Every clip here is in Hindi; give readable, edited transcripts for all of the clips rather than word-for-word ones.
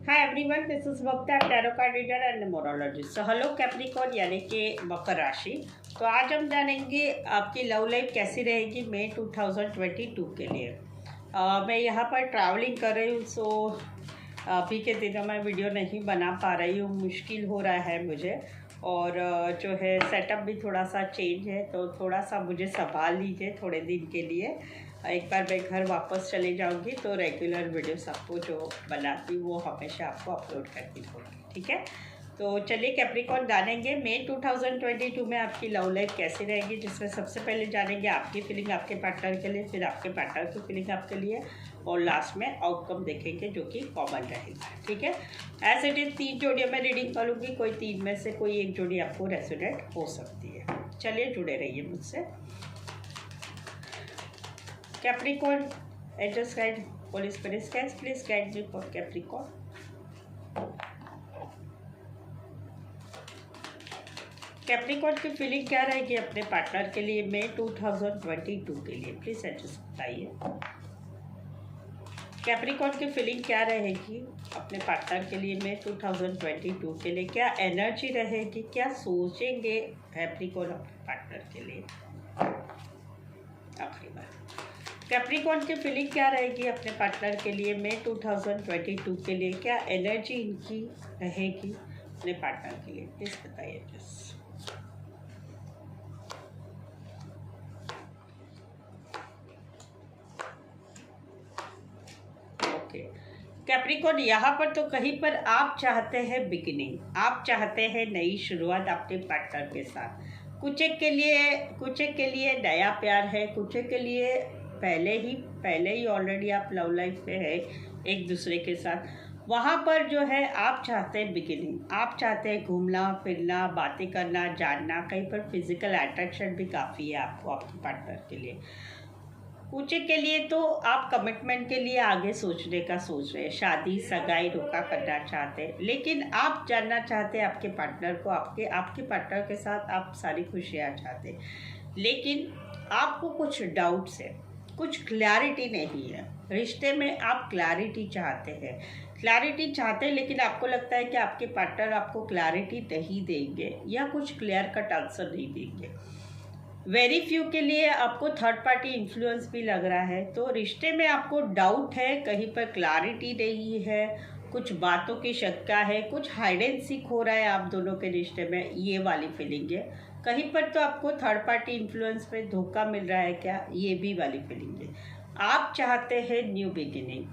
हाय एवरीवन, दिस इज वक्ता tarot card reader and numerologist. So hello Capricorn यानी कि मकर राशि। तो आज हम जानेंगे आपकी लव लाइफ कैसी रहेगी मई 2022 के लिए। मैं यहाँ पर ट्रैवलिंग कर रही हूँ, सो अभी के दिनों में वीडियो नहीं बना पा रही हूँ, मुश्किल हो रहा है मुझे। और जो है सेटअप भी थोड़ा सा चेंज है, तो थोड़ा सा मुझे संभाल लीजिए थोड़े दिन के लिए। एक बार मैं घर वापस चले जाऊंगी तो रेगुलर वीडियोस आपको जो बनाती हूँ वो हमेशा आपको अपलोड करती रहूँगी, ठीक है। तो चलिए कैप्रिकॉर्न जानेंगे मई 2022 में आपकी लव लाइफ कैसी रहेगी, जिसमें सबसे पहले जानेंगे आपकी फीलिंग आपके पार्टनर के लिए, फिर आपके पार्टनर की फीलिंग आपके लिए, और लास्ट में आउटकम देखेंगे जो कि कॉमन रहेगा, ठीक है। एज इट इज़ 3 जोड़ियों में रीडिंग करूँगी, कोई 3 में से कोई एक जोड़ी आपको रेजोनेट हो सकती है। चलिए जुड़े रहिए मुझसे। Capricorn, angels guide, Holy Spirit guides, please guide me for Capricorn. Capricorn की फीलिंग क्या रहेगी अपने पार्टनर के लिए मई 2022 के लिए, प्लीज एडजस्ट बताइए। कैप्रिकॉर्न की फीलिंग क्या रहेगी अपने पार्टनर के लिए मई 2022 के लिए, क्या एनर्जी रहेगी, क्या सोचेंगे कैप्रिकॉर्न अपने पार्टनर के लिए। आखिरी बार कैप्रिकॉर्न की फीलिंग क्या रहेगी अपने पार्टनर के लिए मई 2022 के लिए, क्या एनर्जी इनकी रहेगी अपने पार्टनर के लिए, प्लीज बताइए प्लीज। ओके कैप्रिकॉर्न, यहाँ पर तो कहीं पर आप चाहते हैं बिगिनिंग, आप चाहते हैं नई शुरुआत अपने पार्टनर के साथ। कुछ एक के लिए नया प्यार है, कुछ एक के लिए पहले ही ऑलरेडी आप लव लाइफ में है एक दूसरे के साथ। वहाँ पर जो है आप चाहते हैं बिगिनिंग, आप चाहते हैं घूमना फिरना, बातें करना, जानना, कहीं पर फिजिकल अट्रैक्शन भी काफ़ी है आपको आपके पार्टनर के लिए। कुछ के लिए तो आप कमिटमेंट के लिए आगे सोचने का सोच रहे हैं, शादी सगाई रोका करना चाहते हैं, लेकिन आप जानना चाहते हैं आपके पार्टनर को, आपके पार्टनर के साथ आप सारी खुशियाँ चाहते हैं, लेकिन आपको कुछ डाउट्स है, कुछ क्लैरिटी नहीं है रिश्ते में। आप क्लैरिटी चाहते हैं लेकिन आपको लगता है कि आपके पार्टनर आपको क्लैरिटी नहीं देंगे या कुछ क्लियर कट आंसर नहीं देंगे। वेरी फ्यू के लिए आपको थर्ड पार्टी इन्फ्लुएंस भी लग रहा है, तो रिश्ते में आपको डाउट है, कहीं पर क्लैरिटी नहीं है, कुछ बातों की शंका है, कुछ हाइड एंड सीक हो रहा है आप दोनों के रिश्ते में, ये वाली फीलिंग है। कहीं पर तो आपको थर्ड पार्टी इन्फ्लुएंस में धोखा मिल रहा है क्या, ये भी वाली फीलिंग है। आप चाहते हैं न्यू बिगिनिंग,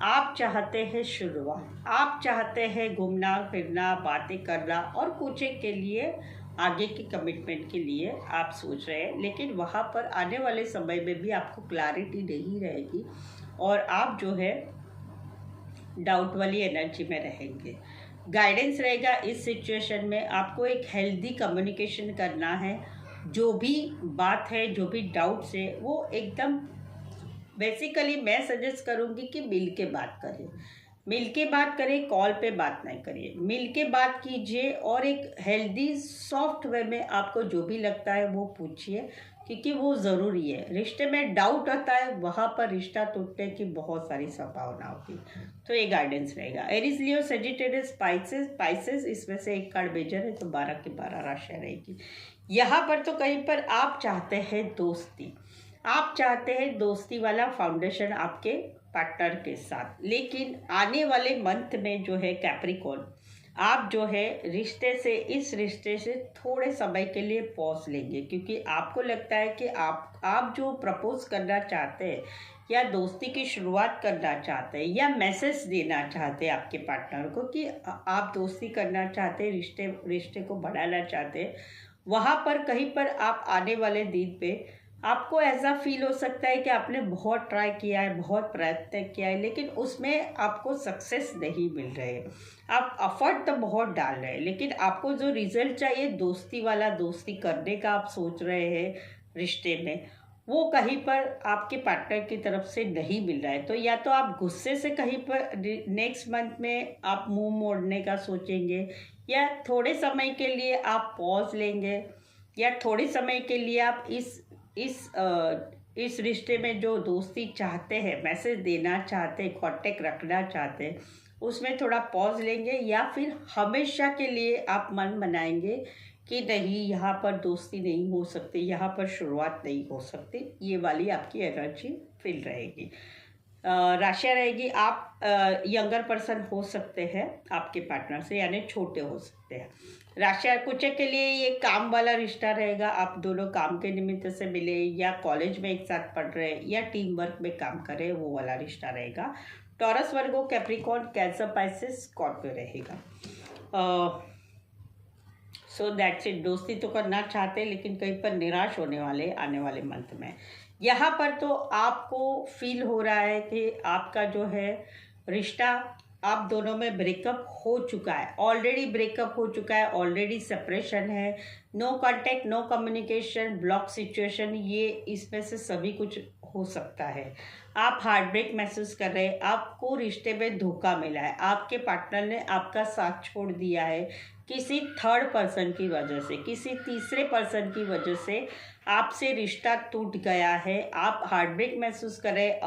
आप चाहते हैं शुरुआत, आप चाहते हैं घूमना फिरना, बातें करना, और कुछ के लिए आगे की कमिटमेंट के लिए आप सोच रहे हैं, लेकिन वहाँ पर आने वाले समय में भी आपको क्लैरिटी नहीं रहेगी और आप जो है डाउट वाली एनर्जी में रहेंगे। गाइडेंस रहेगा इस सिचुएशन में, आपको एक हेल्दी कम्युनिकेशन करना है। जो भी बात है, जो भी डाउट्स है, वो एकदम बेसिकली मैं सजेस्ट करूँगी कि मिल के बात करें, कॉल पे बात नहीं करिए, मिल के बात कीजिए और एक हेल्दी सॉफ्ट वे में आपको जो भी लगता है वो पूछिए, क्योंकि वो ज़रूरी है। रिश्ते में डाउट आता है, वहाँ पर रिश्ता टूटने की बहुत सारी संभावना होती है। तो ये गाइडेंस रहेगा। एरीज, लियो, सेजिटेरियस, स्पाइसेस, इसमें से एक कार्ड मेजर है, तो 12 की 12 राशियाँ रहेगी। यहाँ पर तो कहीं पर आप चाहते हैं दोस्ती, आप चाहते हैं दोस्ती वाला फाउंडेशन आपके पार्टनर के साथ, लेकिन आने वाले मंथ में जो है कैप्रिकॉर्न, आप जो है इस रिश्ते से थोड़े समय के लिए पॉज लेंगे, क्योंकि आपको लगता है कि आप जो प्रपोज करना चाहते हैं या दोस्ती की शुरुआत करना चाहते हैं या मैसेज देना चाहते हैं आपके पार्टनर को कि आप दोस्ती करना चाहते हैं, रिश्ते को बढ़ाना चाहते हैं, वहाँ पर कहीं पर आप आने वाले दिन पे आपको ऐसा फील हो सकता है कि आपने बहुत ट्राई किया है, बहुत प्रयत्न किया है, लेकिन उसमें आपको सक्सेस नहीं मिल रहे है। आप एफर्ट तो बहुत डाल रहे हैं, लेकिन आपको जो रिजल्ट चाहिए दोस्ती वाला, दोस्ती करने का आप सोच रहे हैं रिश्ते में, वो कहीं पर आपके पार्टनर की तरफ से नहीं मिल रहा है। तो या तो आप गुस्से से कहीं पर नेक्स्ट मंथ में आप मुंह मोड़ने का सोचेंगे, या थोड़े समय के लिए आप पॉज लेंगे, या थोड़े समय के लिए आप इस रिश्ते में जो दोस्ती चाहते हैं, मैसेज देना चाहते हैं, कांटेक्ट रखना चाहते हैं, उसमें थोड़ा पॉज लेंगे, या फिर हमेशा के लिए आप मन बनाएंगे कि नहीं, यहाँ पर दोस्ती नहीं हो सकती, यहाँ पर शुरुआत नहीं हो सकती। ये वाली आपकी एनर्जी फील रहेगी। राशियाँ रहेगी, आप यंगर पर्सन हो सकते हैं आपके पार्टनर से, यानी छोटे हो सकते हैं। राशियाँ कुछ के लिए ये काम वाला रिश्ता रहेगा, आप दोनों काम के निमित्त से मिले, या कॉलेज में एक साथ पढ़ रहे, या टीम वर्क में काम कर रहे, वो वाला रिश्ता रहेगा। Taurus, Virgo, Capricorn, Cancer, Pisces, Scorpio रहेगा। So that's it. दोस्ती तो करना चाहते, लेकिन कहीं पर निराश होने वाले आने वाले मंथ में। यहाँ पर तो आपको फील हो रहा है कि आपका जो है रिश्ता, आप दोनों में ब्रेकअप हो चुका है, ऑलरेडी ब्रेकअप हो चुका है, ऑलरेडी सेपरेशन है, no contact, no communication, block situation, ये इसमें से सभी कुछ हो सकता है। आप हार्ट ब्रेक महसूस कर रहे हैं, आपको रिश्ते में धोखा मिला है, आपके पार्टनर ने आपका साथ छोड़ दिया है किसी थर्ड पर्सन की वजह से, किसी तीसरे पर्सन की वजह से आपसे रिश्ता टूट गया है। आप हार्ट ब्रेक महसूस कर रहे हैं,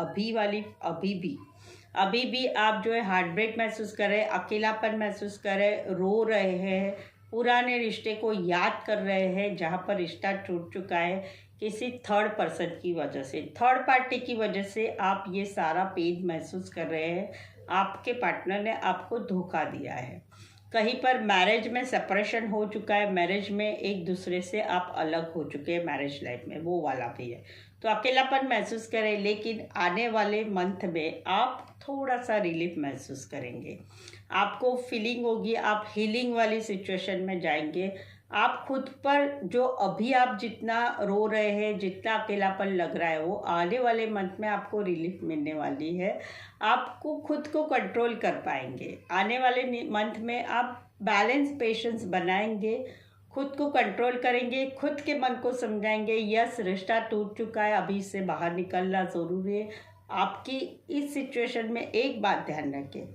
अभी भी आप जो है हार्ट ब्रेक महसूस कर रहे हैं, अकेलापन महसूस कर रहे हैं, रो रहे हैं, पुराने रिश्ते को याद कर रहे हैं जहाँ पर रिश्ता टूट चुका है किसी थर्ड पर्सन की वजह से, थर्ड पार्टी की वजह से आप ये सारा पेन महसूस कर रहे हैं। आपके पार्टनर ने आपको धोखा दिया है, कहीं पर मैरिज में सेपरेशन हो चुका है, मैरिज में एक दूसरे से आप अलग हो चुके हैं, मैरिज लाइफ में वो वाला भी है। तो अकेलापन महसूस करें, लेकिन आने वाले मंथ में आप थोड़ा सा रिलीफ महसूस करेंगे, आपको फीलिंग होगी, आप हीलिंग वाली सिचुएशन में जाएंगे। आप खुद पर जो अभी आप जितना रो रहे हैं, जितना अकेलापन लग रहा है, वो आने वाले मंथ में आपको रिलीफ मिलने वाली है। आपको खुद को कंट्रोल कर पाएंगे। आने वाले मंथ में आप बैलेंस, पेशेंस बनाएंगे, खुद को कंट्रोल करेंगे, खुद के मन को समझाएंगे, यस रिश्ता टूट चुका है, अभी इससे बाहर निकलना ज़रूरी है। आपकी इस सिचुएशन में एक बात ध्यान रखें,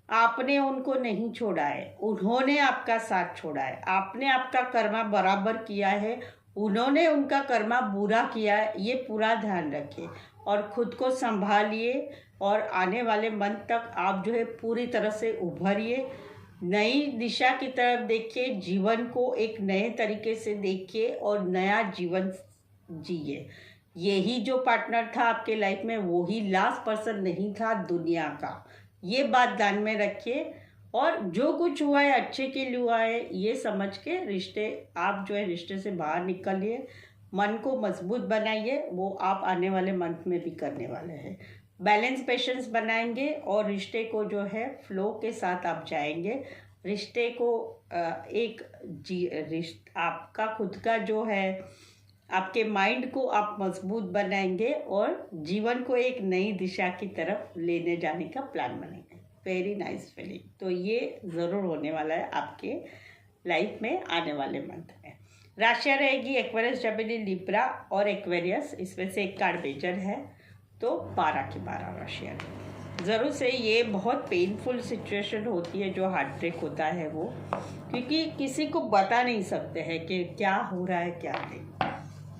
आपने उनको नहीं छोड़ा है, उन्होंने आपका साथ छोड़ा है। आपने आपका कर्मा बराबर किया है, उन्होंने उनका कर्मा बुरा किया है, ये पूरा ध्यान रखें और खुद को संभालिए। और आने वाले मंथ तक आप जो है पूरी तरह से उभरिए, नई दिशा की तरफ देखिए, जीवन को एक नए तरीके से देखिए और नया जीवन जिए। यही जो पार्टनर था आपके लाइफ में, वही लास्ट पर्सन नहीं था दुनिया का, ये बात ध्यान में रखिए। और जो कुछ हुआ है अच्छे के लिए हुआ है, ये समझ के रिश्ते, आप जो है रिश्ते से बाहर निकलिए, मन को मजबूत बनाइए, वो आप आने वाले मंथ में भी करने वाले हैं। बैलेंस, पेशेंस बनाएंगे और रिश्ते को जो है फ्लो के साथ आप जाएंगे। रिश्ते को आपका खुद का जो है, आपके माइंड को आप मजबूत बनाएंगे और जीवन को एक नई दिशा की तरफ लेने जाने का प्लान बनाएंगे। Very nice feeling. तो ये ज़रूर होने वाला है आपके लाइफ में आने वाले मंथ में। राशियाँ रहेगी एक्वेरियस, जेमिनी, लिब्रा और एक्वेरियस, इसमें से एक कार्ड मेजर है, तो 12 की 12 राशियाँ। ज़रूर से ये बहुत पेनफुल सिचुएशन होती है जो हार्ट ब्रेक होता है वो, क्योंकि किसी को बता नहीं सकते हैं कि क्या हो रहा है क्या नहीं।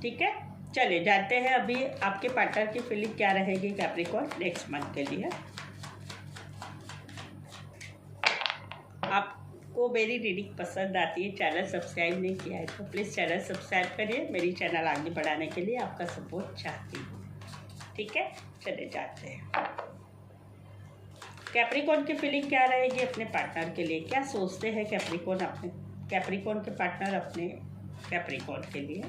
ठीक है, चलिए जानते हैं अभी आपके पार्टनर की फीलिंग क्या रहेगी कैप्रिकॉर्न नेक्स्ट मंथ के लिए। आपको मेरी रीडिंग पसंद आती है, चैनल सब्सक्राइब नहीं किया है तो प्लीज़ चैनल सब्सक्राइब करिए, मेरी चैनल आगे बढ़ाने के लिए आपका सपोर्ट चाहती हूँ। ठीक है, चले जाते हैं। कैप्रिकॉर्न की फीलिंग क्या रहेगी अपने पार्टनर के लिए, क्या सोचते हैं कैप्रिकॉर्न के पार्टनर अपने कैप्रिकॉर्न के लिए।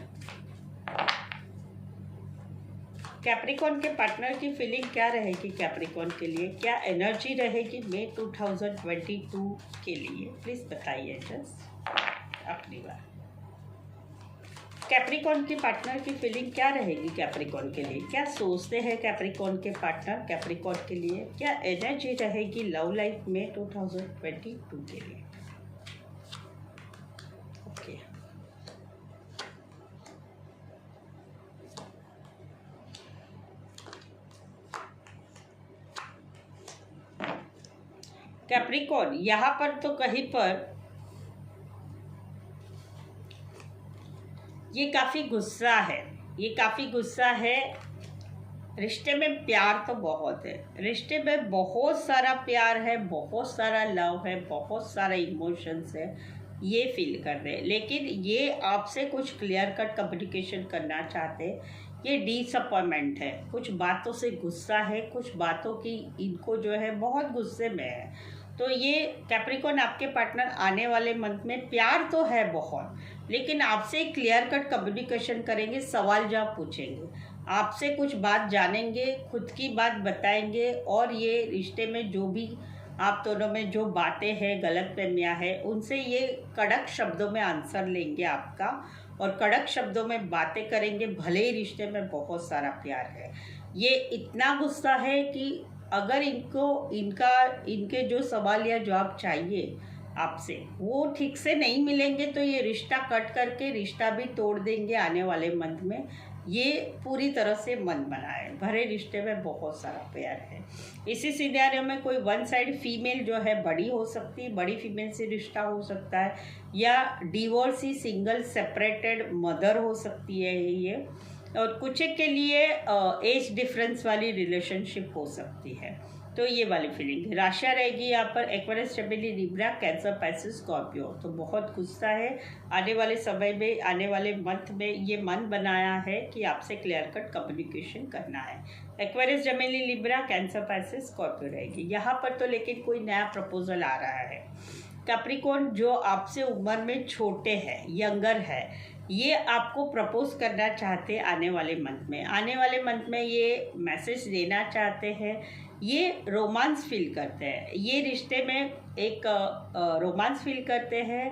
कैप्रिकॉर्न के पार्टनर की फीलिंग क्या रहेगी कैप्रिकॉर्न के लिए, क्या एनर्जी रहेगी मई 2022 के लिए, प्लीज़ बताइए जस्ट अपनी बात। कैप्रिकॉर्न के पार्टनर की फीलिंग क्या रहेगी कैप्रिकॉर्न के लिए, क्या सोचते हैं कैप्रिकॉर्न के पार्टनर कैप्रिकॉर्न के लिए, क्या एनर्जी रहेगी लव लाइफ में 2022 के लिए। ओके, कैप्रिकॉर्न यहाँ पर तो कहीं पर ये काफ़ी गुस्सा है, रिश्ते में प्यार तो बहुत है, रिश्ते में बहुत सारा प्यार है, बहुत सारा लव है, बहुत सारा इमोशंस है, ये फील कर रहे हैं। लेकिन ये आपसे कुछ क्लियर कट कम्युनिकेशन करना चाहते हैं। ये डिसअपॉइंटमेंट है, कुछ बातों से गुस्सा है, कुछ बातों की इनको जो है बहुत गुस्से में है। तो ये कैप्रिकॉर्न आपके पार्टनर आने वाले मंथ में प्यार तो है बहुत, लेकिन आपसे क्लियर कट कम्युनिकेशन करेंगे, सवाल जवाब पूछेंगे, आपसे कुछ बात जानेंगे, खुद की बात बताएंगे, और ये रिश्ते में जो भी आप दोनों में जो बातें हैं, गलतफहमियां हैं, उनसे ये कड़क शब्दों में आंसर लेंगे आपका, और कड़क शब्दों में बातें करेंगे। भले ही रिश्ते में बहुत सारा प्यार है, ये इतना गुस्सा है कि अगर इनके जो सवाल या जवाब चाहिए आपसे वो ठीक से नहीं मिलेंगे तो ये रिश्ता कट करके रिश्ता भी तोड़ देंगे आने वाले मंथ में। ये पूरी तरह से मन बनाए, भरे रिश्ते में बहुत सारा प्यार है। इसी सिनेरियो में कोई वन साइड फीमेल जो है बड़ी हो सकती है, बड़ी फीमेल से रिश्ता हो सकता है, या डिवोर्सी सिंगल सेपरेटेड मदर हो सकती है ये, और कुछ के लिए एज डिफरेंस वाली रिलेशनशिप हो सकती है। तो ये वाली फीलिंग राशियाँ रहेगी यहाँ पर Aquarius, Gemini, Libra, cancer, Pisces, Scorpio. तो बहुत गुस्सा है आने वाले समय में, आने वाले मंथ में ये मन बनाया है कि आपसे क्लियर कट कम्युनिकेशन करना है। Aquarius, Gemini, Libra, cancer, Pisces, Scorpio रहेगी यहाँ पर। तो लेकिन कोई नया प्रपोजल आ रहा है। कैप्रिकॉर्न जो आपसे उम्र में छोटे हैं, यंगर है, ये आपको प्रपोज करना चाहते हैं आने वाले मंथ में। आने वाले मंथ में ये मैसेज देना चाहते हैं, ये रोमांस फील करते हैं, ये रिश्ते में एक रोमांस फील करते हैं,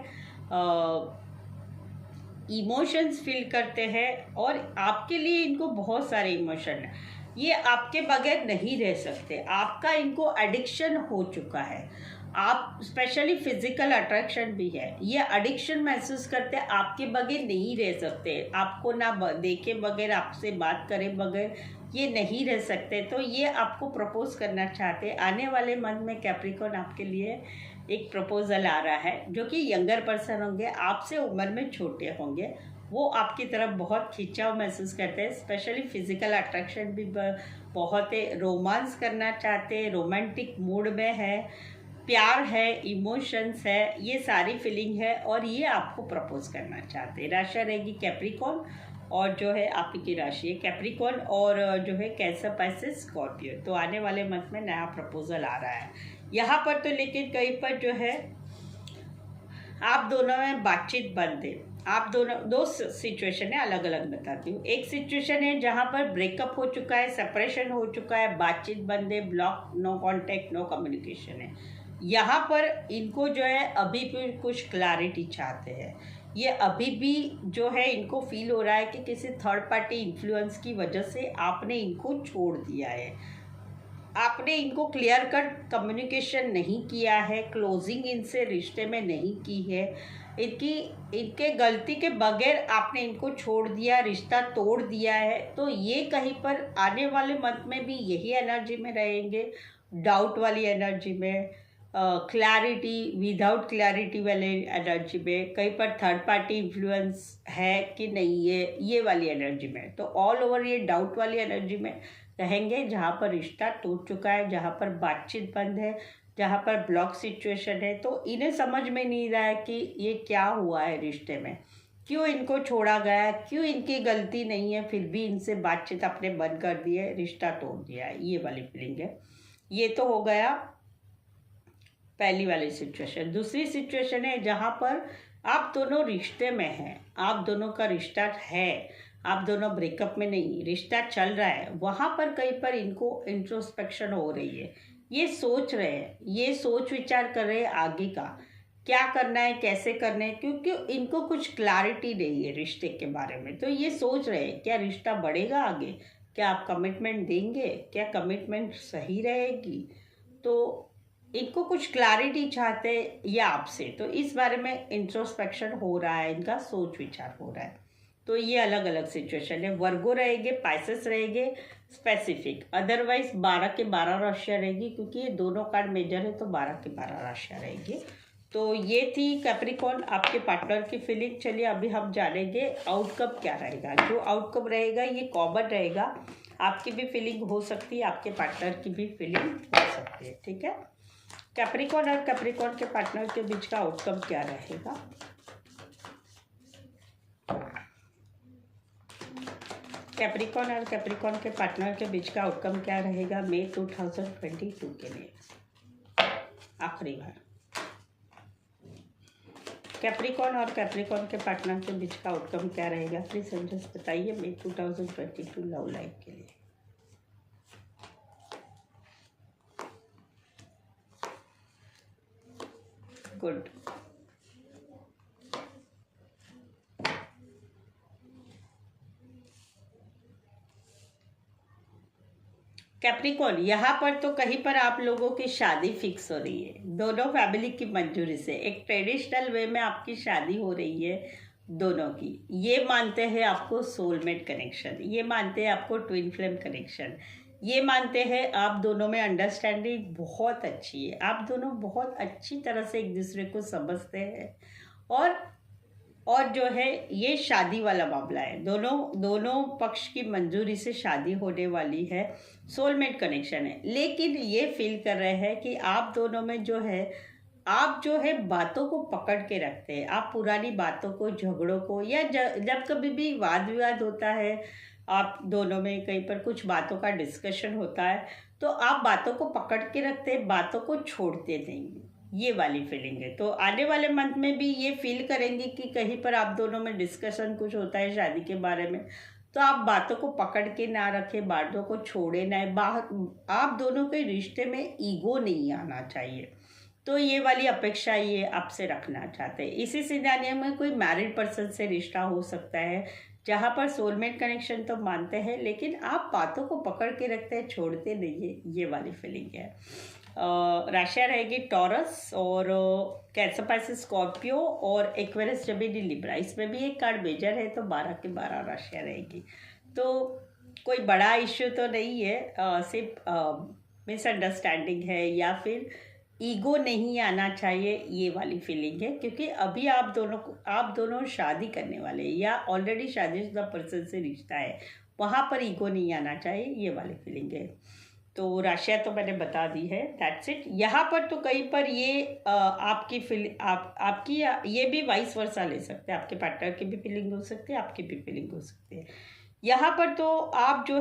इमोशंस फील करते हैं, और आपके लिए इनको बहुत सारे इमोशन है। ये आपके बगैर नहीं रह सकते, आपका इनको एडिक्शन हो चुका है। आप स्पेशली फिजिकल अट्रैक्शन भी है, ये एडिक्शन महसूस करते हैं, आपके बगैर नहीं रह सकते, आपको ना देखे बगैर, आपसे बात करे बगैर ये नहीं रह सकते। तो ये आपको प्रपोज करना चाहते हैं आने वाले मंथ में। कैप्रिकॉर्न आपके लिए एक प्रपोजल आ रहा है, जो कि यंगर पर्सन होंगे, आपसे उम्र में छोटे होंगे, वो आपकी तरफ बहुत खिंचाव महसूस करते हैं, स्पेशली फिजिकल अट्रैक्शन भी बहुत है, रोमांस करना चाहते हैं, रोमांटिक मूड में है, प्यार है, इमोशंस है, ये सारी फीलिंग है, और ये आपको प्रपोज करना चाहते हैं। राशि रहेगी कैप्रिकॉर्न, और जो है आपकी राशि है कैप्रिकॉर्न, और जो है कैंसर, पाइसेस, स्कॉर्पियो। तो आने वाले मंथ में नया प्रपोजल आ रहा है यहाँ पर। तो लेकिन कहीं पर जो है आप दोनों में बातचीत बंद है। आप दोनों, दो सिचुएशन है, अलग अलग बताती हूँ। एक सिचुएशन है जहाँ पर ब्रेकअप हो चुका है, सेपरेशन हो चुका है, बातचीत बंद है, block, no contact, no communication है। यहाँ पर इनको जो है अभी भी कुछ क्लैरिटी चाहते हैं। ये अभी भी जो है इनको फील हो रहा है कि किसी थर्ड पार्टी इन्फ्लुएंस की वजह से आपने इनको छोड़ दिया है, आपने इनको क्लियर कट कम्युनिकेशन नहीं किया है, क्लोजिंग इनसे रिश्ते में नहीं की है, इनके गलती के बगैर आपने इनको छोड़ दिया, रिश्ता तोड़ दिया है। तो ये कहीं पर आने वाले मंथ में भी यही एनर्जी में रहेंगे, डाउट वाली एनर्जी में, क्लैरिटी विदाउट क्लैरिटी वाले एनर्जी में, कहीं पर थर्ड पार्टी इन्फ्लुएंस है कि नहीं है, ये वाली एनर्जी में। तो ऑल ओवर ये डाउट वाली एनर्जी में रहेंगे, जहाँ पर रिश्ता टूट चुका है, जहाँ पर बातचीत बंद है, जहाँ पर ब्लॉक सिचुएशन है। तो इन्हें समझ में नहीं रहा है कि ये क्या हुआ है रिश्ते में, क्यों इनको छोड़ा गया, क्यों इनकी गलती नहीं है, फिर भी इनसे बातचीत आपने बंद कर दी है, रिश्ता तोड़ दिया है, ये वाली फीलिंग है। ये तो हो गया पहली वाली सिचुएशन। दूसरी सिचुएशन है जहाँ पर आप दोनों रिश्ते में हैं, आप दोनों का रिश्ता है, आप दोनों ब्रेकअप में नहीं, रिश्ता चल रहा है। वहाँ पर कहीं पर इनको इंट्रोस्पेक्शन हो रही है, ये सोच रहे हैं, ये सोच विचार कर रहे हैं आगे का क्या करना है, कैसे करना है, क्योंकि इनको कुछ क्लैरिटी नहीं है रिश्ते के बारे में। तो ये सोच रहे हैं क्या रिश्ता बढ़ेगा आगे, क्या आप कमिटमेंट देंगे, क्या कमिटमेंट सही रहेगी। तो इनको कुछ क्लैरिटी चाहते हैं ये आपसे, तो इस बारे में इंट्रोस्पेक्शन हो रहा है, इनका सोच विचार हो रहा है। तो ये अलग अलग सिचुएशन है। वर्गो रहेंगे, पाइसेस रहेंगे स्पेसिफिक, अदरवाइज 12 के 12 राशियाँ रहेगी, क्योंकि ये दोनों कार्ड मेजर है तो 12 के 12 राशियाँ रहेगी। तो ये थी कैप्रिकॉर्न आपके पार्टनर की फीलिंग। चलिए अभी हम जानेंगे आउटकम क्या रहेगा। जो आउटकम रहेगा ये कॉमन रहेगा आपकी भी फीलिंग हो सकती है, आपके पार्टनर की भी फीलिंग हो सकती है। ठीक है, कैप्रिकॉर्न और कैप्रिकॉर्न के पार्टनर के बीच का आउटकम क्या रहेगा? कैप्रिकॉर्न और कैप्रिकॉर्न के पार्टनर के बीच का आउटकम क्या रहेगा मई 2022 के लिए? आखिरी बार, कैप्रिकॉर्न और कैप्रिकॉर्न के पार्टनर के बीच का आउटकम क्या रहेगा? प्लीज एंजल्स बताइए मई 2022 लव लाइफ के लिए। गुड। कैप्रिकॉर्न, यहाँ पर तो कहीं पर आप लोगों की शादी फिक्स हो रही है, दोनों फैमिली की मंजूरी से। एक ट्रेडिशनल वे में आपकी शादी हो रही है दोनों की। ये मानते हैं आपको सोलमेट कनेक्शन, ये मानते हैं आपको ट्विन फ्लेम कनेक्शन, ये मानते हैं आप दोनों में अंडरस्टैंडिंग बहुत अच्छी है, आप दोनों बहुत अच्छी तरह से एक दूसरे को समझते हैं। और जो है ये शादी वाला मामला है, दोनों पक्ष की मंजूरी से शादी होने वाली है, सोलमेट कनेक्शन है। लेकिन ये फील कर रहे हैं कि आप दोनों में आप जो है बातों को पकड़ के रखते हैं, आप पुरानी बातों को, झगड़ों को, या जब कभी भी वाद विवाद होता है, आप दोनों में कहीं पर कुछ बातों का डिस्कशन होता है, तो आप बातों को पकड़ के रखते हैं, बातों को छोड़ते नहीं, ये वाली फीलिंग है। तो आने वाले मंथ में भी ये फील करेंगे कि कहीं पर आप दोनों में डिस्कशन कुछ होता है शादी के बारे में, तो आप बातों को पकड़ के ना रखें, बातों को छोड़े ना। आप दोनों के रिश्ते में ईगो नहीं आना चाहिए, तो ये वाली अपेक्षा ये आपसे रखना चाहते हैं। इसी सिनेरियो में कोई मैरिड पर्सन से रिश्ता हो सकता है, जहाँ पर सोलमेट कनेक्शन तो मानते हैं, लेकिन आप बातों को पकड़ के रखते हैं, छोड़ते नहीं है, ये वाली फीलिंग है। राशियाँ रहेगी टॉरस और कैंसर, पाइसेस, स्कॉर्पियो और एक्वेरियस, जेमिनी, लिब्रा। इसमें भी एक कार्ड मेजर है, तो 12 की 12 राशियाँ रहेगी। तो कोई बड़ा इश्यू तो नहीं है, सिर्फ मिसअंडरस्टैंडिंग है या फिर ईगो नहीं आना चाहिए, ये वाली फीलिंग है। क्योंकि अभी आप दोनों शादी करने वाले हैं या ऑलरेडी शादीशुदा पर्सन से रिश्ता है, वहाँ पर ईगो नहीं आना चाहिए, ये वाली फीलिंग है। तो राशियाँ तो मैंने बता दी है, दैट्स इट। यहाँ पर तो कहीं पर ये आपकी ये भी वाइस वर्सा ले सकते हैं, आपके पार्टनर की भी फीलिंग हो सकती है, आपकी भी फीलिंग हो सकती है। यहाँ पर तो आप जो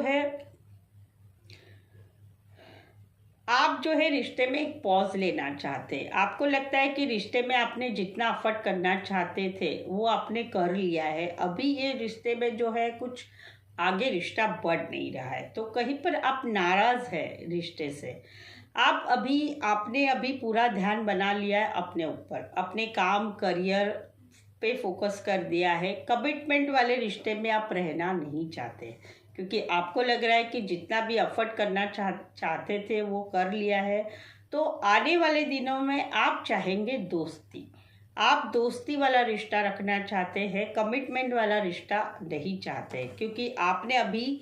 है रिश्ते में एक पॉज लेना चाहते हैं। आपको लगता है कि रिश्ते में आपने जितना एफर्ट करना चाहते थे वो आपने कर लिया है, अभी ये रिश्ते में जो है कुछ आगे रिश्ता बढ़ नहीं रहा है, तो कहीं पर आप नाराज है रिश्ते से। आपने अभी पूरा ध्यान बना लिया है अपने ऊपर, अपने काम, करियर पे फोकस कर दिया है। कमिटमेंट वाले रिश्ते में आप रहना नहीं चाहते, क्योंकि आपको लग रहा है कि जितना भी एफर्ट करना चाहते थे वो कर लिया है। तो आने वाले दिनों में आप चाहेंगे दोस्ती, आप दोस्ती वाला रिश्ता रखना चाहते हैं, कमिटमेंट वाला रिश्ता नहीं चाहते, क्योंकि आपने अभी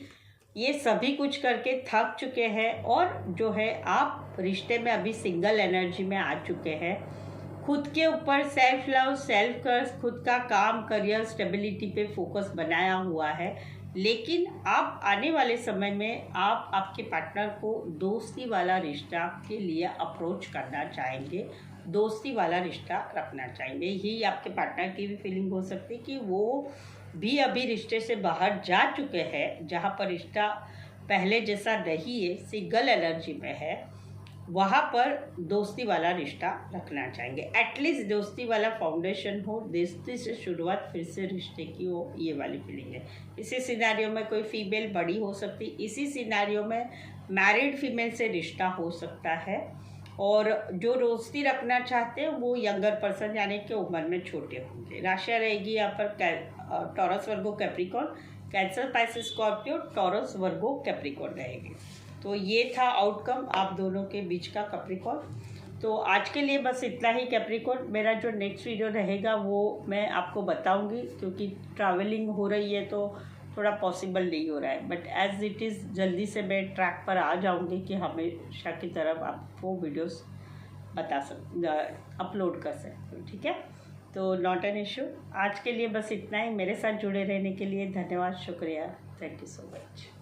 ये सभी कुछ करके थक चुके हैं और जो है आप रिश्ते में अभी सिंगल एनर्जी में आ चुके हैं। खुद के ऊपर सेल्फ लव, सेल्फ कर्स, खुद का काम, करियर, स्टेबिलिटी पे फोकस बनाया हुआ है। लेकिन आप आने वाले समय में आप आपके पार्टनर को दोस्ती वाला रिश्ता के लिए अप्रोच करना चाहेंगे, दोस्ती वाला रिश्ता रखना चाहेंगे। यही आपके पार्टनर की भी फीलिंग हो सकती है कि वो भी अभी रिश्ते से बाहर जा चुके हैं, जहाँ पर रिश्ता पहले जैसा नहीं है, सिंगल एनर्जी में है, वहाँ पर दोस्ती वाला रिश्ता रखना चाहेंगे। एटलीस्ट दोस्ती वाला फाउंडेशन हो, दोस्ती से शुरुआत फिर से रिश्ते की हो, ये वाली फीलिंग है। इसी सिनेरियो में कोई फीमेल बड़ी हो सकती, इसी सिनेरियो में मैरिड फीमेल से रिश्ता हो सकता है। और जो दोस्ती रखना चाहते हैं वो यंगर पर्सन, यानी कि उम्र में छोटे होंगे। राशियाँ रहेगी यहाँ पर Taurus, Virgo, Capricorn, Cancer, Pisces, Scorpio, Taurus, Virgo, Capricorn रहेगी। तो ये था आउटकम आप दोनों के बीच का कैप्रिकॉर्न। तो आज के लिए बस इतना ही कैप्रिकॉर्न। मेरा जो नेक्स्ट वीडियो रहेगा वो मैं आपको बताऊंगी, क्योंकि ट्रैवलिंग हो रही है तो थोड़ा पॉसिबल नहीं हो रहा है, बट एज इट इज़ जल्दी से मैं ट्रैक पर आ जाऊंगी कि हमेशा की तरफ आपको वीडियोस अपलोड कर सकते हो। ठीक है, तो नॉट एन इशू। आज के लिए बस इतना ही। मेरे साथ जुड़े रहने के लिए धन्यवाद, शुक्रिया, थैंक यू सो मच।